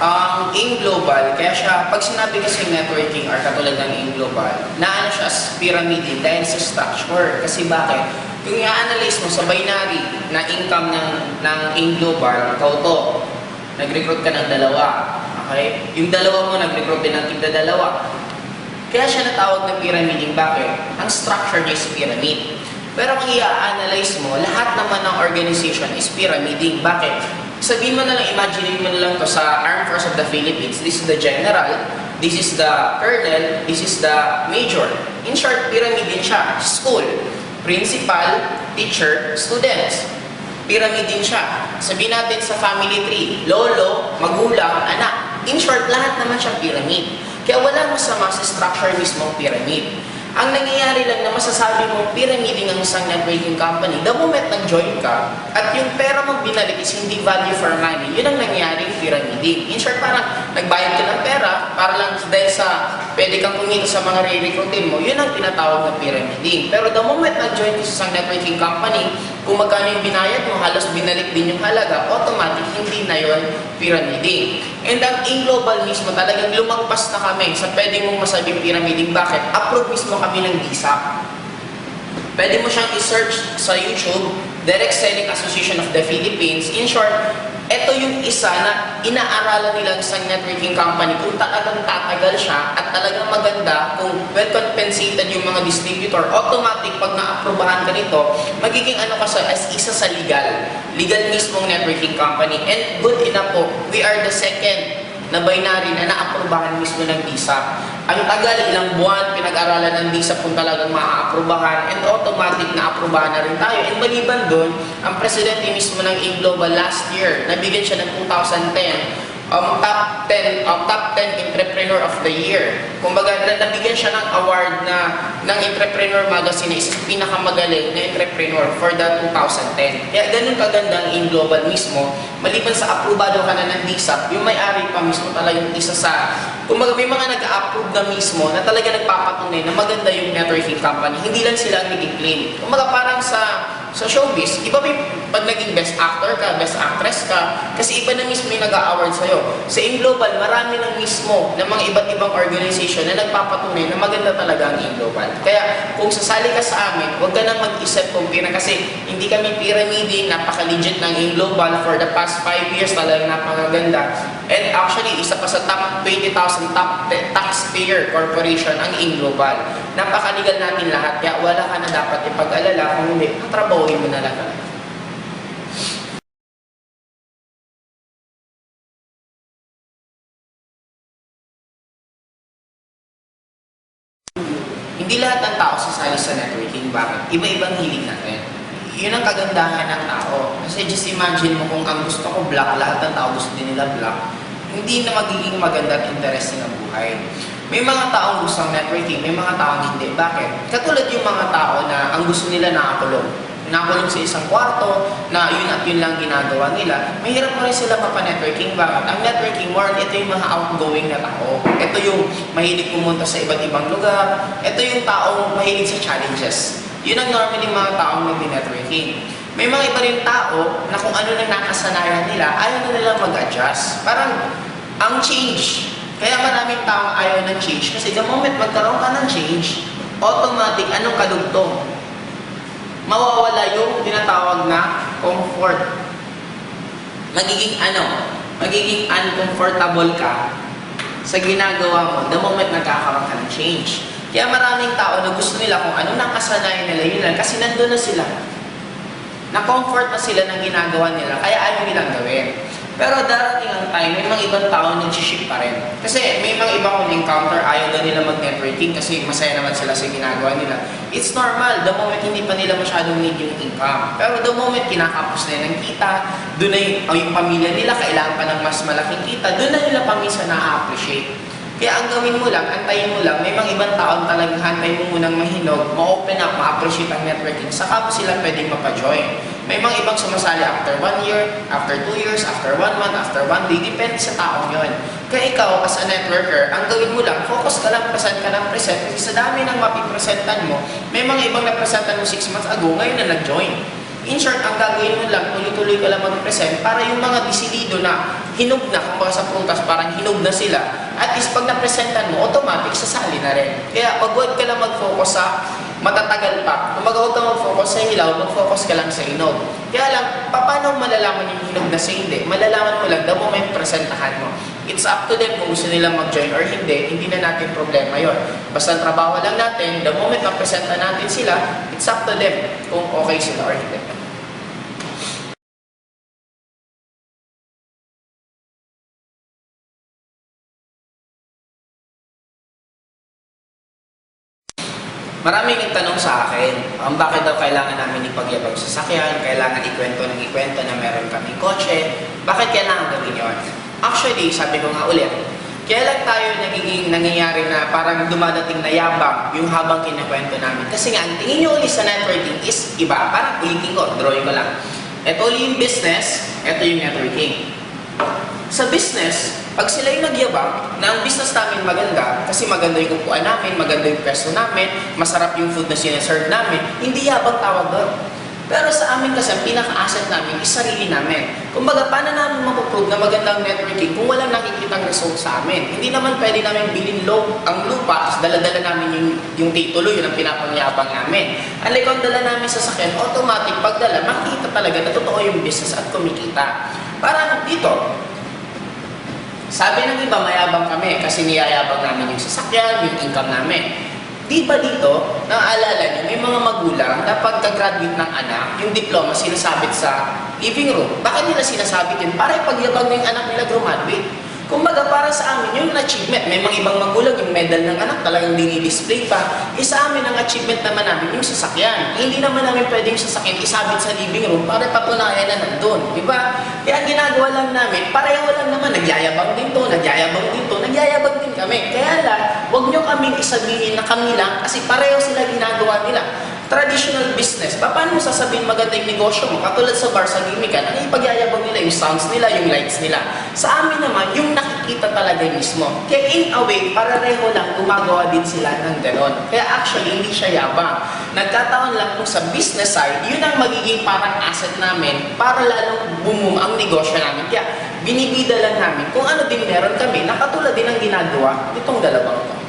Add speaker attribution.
Speaker 1: ang AIM Global, kaya siya, pag sinabi kasi networking or katulad ng AIM Global, naano siya as pyramid dahil sa structure. Kasi bakit? Kung i-analyze mo sa binary na income ng AIM Global, ikaw to, nag-recruit ka ng dalawa. Okay? Yung dalawa mo, nag-recruit din ng tigda-dalawa. Kaya siya natawag na pyramiding. Bakit? Ang structure niya is pyramid. Pero kung i-analyze mo, lahat naman ng organization is pyramiding. Bakit? Sabihin mo na lang, imagine mo na lang to sa Armed Forces of the Philippines. This is the general, this is the colonel, this is the major. In short, pyramid din siya. School, principal, teacher, students. Pyramid din siya. Sabihin natin sa family tree, lolo, magulang, anak. In short, lahat naman siya pyramid. Kaya wala masama sa structure mismo ng pyramid. Ang nangyayari lang na masasabi mong pyramiding ang isang networking company, the moment nag-join ka, at yung pera mong binalik is hindi value for money, yun ang nangyayaring pyramiding. In short, parang nagbayad ka ng pera, para lang dahil sa pwede kang kumita sa mga re-recruitin mo, yun ang tinatawag na pyramiding. Pero the moment nag-join ka sa isang networking company, kung magkano yung binayad mo, halos binalik din yung halaga, automatic, hindi na yun pyramiding. And ang AIM Global mismo, talagang lumagpas na kami sa pwede mong masabing pyramiding. Bakit? Approve mismo kami ng DSAP. Pwede mo siyang i-search sa YouTube, Direct Selling Association of the Philippines. In short, ito yung isa na inaaralan nilang sa networking company kung talagang tatagal siya at talagang maganda, kung well compensated yung mga distributor, automatic pag na-aprobahan ka nito, magiging ano ka as isa sa legal mismong networking company. And good enough po, we are the second na binary na na-aprobahan mismo ng DSAP. Ang tagal, ilang buwan, pinag-aralan ng DSAP kung talagang ma-aprobahan, and automatic na-aprobahan na rin tayo. And maliban doon, ang presidente mismo ng AIM Global last year, nabigyan siya ng 2010, top 10 Entrepreneur of the Year. Kumbaga, nabigyan siya ng award ng Entrepreneur Magazine na isa sa pinakamagaling na entrepreneur for the 2010. Kaya ganun kaganda ang AIM Global mismo. Maliban sa aprobado ka na ng DSAP, yung may-ari pa mismo talaga yung isa sa, kumbaga may mga nag-approve na mismo na talaga nagpapatunay na maganda yung networking company. Hindi lang sila ang nag-claim. Kumbaga parang sa showbiz, iba pag naging best actor ka, best actress ka, kasi iba na mismo yung nag-a-award sa'yo. Sa AIM Global, marami na mismo ng mga iba't ibang organization na nagpapatunay na maganda talaga ang AIM Global. Kaya kung sasali ka sa amin, huwag ka nang mag-isip kung kasi hindi kami pyramiding, napaka-legit ng AIM Global for the past 5 years, talagang napakaganda. And actually, isa pa sa top 20,000 top taxpayer corporation ang AIM Global. Napakaligal natin lahat, kaya wala ka na dapat ipag-alala kung hindi, trabahuin mo na lang. Hindi lahat ng tao sasali sa networking. Bakit? Iba-ibang hilig natin. Yun ang kagandahan ng tao. Kasi just imagine mo kung ang gusto ko black, lahat ng tao gusto din nila black, hindi na magiging maganda at interesting ang buhay. May mga taong gusto ng networking, may mga taong hindi. Bakit? Katulad yung mga tao na ang gusto nila nakakulong. Nakakulong sa isang kwarto, na yun at yun lang ginagawa nila. Mahirap mo rin sila mapa-networking. Bakit? Ang networking world, ito yung mga outgoing na tao. Ito yung mahilig pumunta sa iba't ibang lugar. Ito yung taong mahilig sa challenges. Yun ang normally mga taong nag-networking. May mga iba rin tao na kung ano na nakasanayan nila, ayaw na nila mag-adjust. Parang ang change. Kaya maraming taong ayaw ng change. Kasi the moment magkaroon ka ng change, automatic, anong kadugtong? Mawawala yung tinatawag na comfort. Magiging uncomfortable ka sa ginagawa mo the moment nagkakaroon ka ng change. Kaya maraming tao na gusto nila kung ano nakasanayan nila, yun lang, kasi nandun na sila. Na-comfort na sila ng ginagawa nila, kaya ayaw nilang gawin. Pero darating ang time, may mga ibang tao nag-shift pa rin. Kasi may mga ibang encounter, ayaw na nila mag-networking kasi masaya naman sila sa ginagawa nila. It's normal, the moment hindi pa nila masyadong need yung income. Pero the moment kinakapos na yun ng kita, doon na yung pamilya nila, kailangan pa ng mas malaking kita, doon na nila paminsan na-appreciate. Kaya ang gawin mo lang, antayin mo lang, may mga ibang taon talagang hantay mo munang mahinog, ma-open up, ma-appreciate ang networking, saka mo sila pwedeng mapajoin. May mga ibang sumasali after 1 year, after 2 years, after 1 month, after 1 day, depende sa taong yon. Kaya ikaw, as a networker, ang gawin mo lang, focus ka lang, present ka ng present, kasi sa dami ng mapipresentan mo, may mga ibang napresentan mo 6 months ago, ngayon na nag-join. In short, ang gagawin mo lang, tuloy-tuloy ka lang mag-present para yung mga desidido na hinog na, kumbaga sa prutas, parang hinog na sila, at least pag na-presentan mo, automatic sasali na rin. Kaya wag ka lang mag-focus sa matatagal pa. Kung huwag ka mag-focus sa hilaw, mag-focus ka lang sa hinog. Kaya lang, paano malalaman yung hinog na sa hindi? Malalaman mo lang the moment presentahan mo. It's up to them kung gusto nilang mag-join or hindi na natin problema yon. Basta trabaho lang natin, the moment na-presenta natin sila, it's up to them kung okay sila or hindi. Maraming nagtanong sa akin, bakit daw kailangan namin ipagyabang sa sasakyan, kailangan ikwento na meron kaming kotse, bakit kailangan gawin yun? Actually, sabi ko nga ulit, kailan tayo nangyayari na parang dumadating na yabang yung habang kinakwento namin? Kasi nga, ang tingin nyo ulit sa networking is iba, parang ulitin ko, drawing ko lang. Ito yung business, ito yung networking. Sa business, pag sila yung nagyabang na ang business namin maganda, kasi maganda yung upuan namin, maganda yung pwesto namin, masarap yung food na sinaserve namin, hindi yabang tawag doon. Pero sa amin kasi, ang pinaka-asset namin is sarili namin. Kumbaga, paano namin mapuprove na magandang networking kung walang nakikitang result sa amin? Hindi naman pwede namin bilhin ang lupa, tapos dala-dala namin yung titulo, yun ang pinapangyabang namin. Unlike kung dala namin sa sakyan, automatic pagdala, makikita talaga na totoo yung business at kumikita. Parang dito, sabi ng iba, mayabang kami kasi niyayabang namin yung sasakyan, yung income namin. Di ba dito, naaalala niyo, may mga magulang na pagka-graduate ng anak, yung diploma sinasabit sa living room. Bakit nila sinasabit yun? Para ipagyabang na yung anak nila graduate. Kumbaga, para sa amin, yung achievement. May mga ibang magulang, yung medal ng anak talagang dinidisplay pa. Sa amin, ang achievement naman namin, yung sasakyan. Hindi naman namin pwedeng sasakyan isabit sa living room para patunayan na nandun. Diba? Kaya ang ginagawa lang namin, pareho lang naman, nagyayabang din to, nagyayabang din to, nagyayabang din kami. Kaya lang, huwag nyo kaming isabihin na kami lang kasi pareho sila ginagawa nila. Traditional business, paano mo sasabihin maganda yung negosyo mo? Katulad sa bar, sa gimikan, ang ipagyayabang nila, yung sounds nila, yung lights nila. Sa amin naman, yung nakikita talaga mismo. Kaya in a way, pareho lang, gumagawa din sila ng ganon. Kaya actually, hindi siya yabang. Nagkataon lang kung sa business side, yun ang magiging parang asset namin para lalong boom ang negosyo namin. Kaya binibida lang namin kung ano din meron kami, na katulad din ang ginagawa nitong dalawang to.